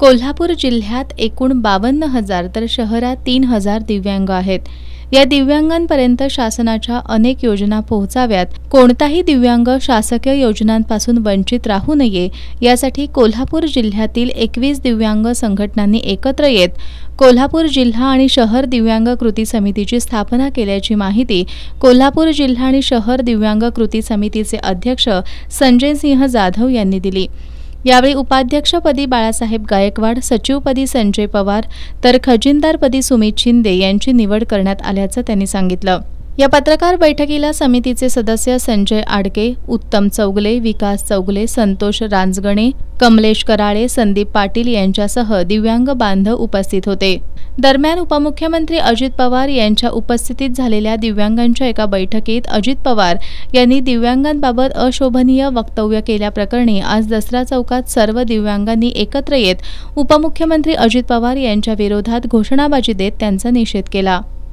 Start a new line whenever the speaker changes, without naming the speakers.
कोल्हापूर जिल्ह्यात एकूण 52,000 तर शहरात 3,000 दिव्यांग आहेत. या दिव्यांगांपर्यंत शासनाच्या अनेक योजना पोहोचाव्यात, कोणताही दिव्यांग शासकीय योजनांपासून वंचित राहू नये यासाठी कोल्हापूर जिल्ह्यातील 21 दिव्यांग संघटनांनी एकत्र येत कोल्हापूर जिल्हा आणि शहर दिव्यांग कृती समितीची स्थापना केल्याची माहिती कोल्हापूर जिल्हा आणि शहर दिव्यांग कृती समितीचे अध्यक्ष संजय सिंह जाधव यांनी दिली. यावेळी उपाध्यक्षपदी बाळासाहेब गायकवाड, सचिवपदी संजय पवार तर खजिनदारपदी सुमित शिंदे यांची निवड करण्यात आल्याचं त्यांनी सांगितलं. या पत्रकार बैठकीला समितीचे सदस्य संजय आडके, उत्तम चौगले, विकास चौगले, संतोष रांजगणे, कमलेश कराळे, संदीप पाटील यांच्यासह दिव्यांग बांधव उपस्थित होते. दरम्यान उपमुख्यमंत्री अजित पवार यांच्या उपस्थितीत झालेल्या दिव्यांगांच्या एका बैठकीत अजित पवार यांनी दिव्यांगांबाबत अशोभनीय वक्तव्य केल्याप्रकरणी आज दसरा चौकात सर्व दिव्यांगांनी एकत्र येत उपमुख्यमंत्री अजित पवार यांच्या विरोधात घोषणाबाजी देत त्यांचा निषेध केला.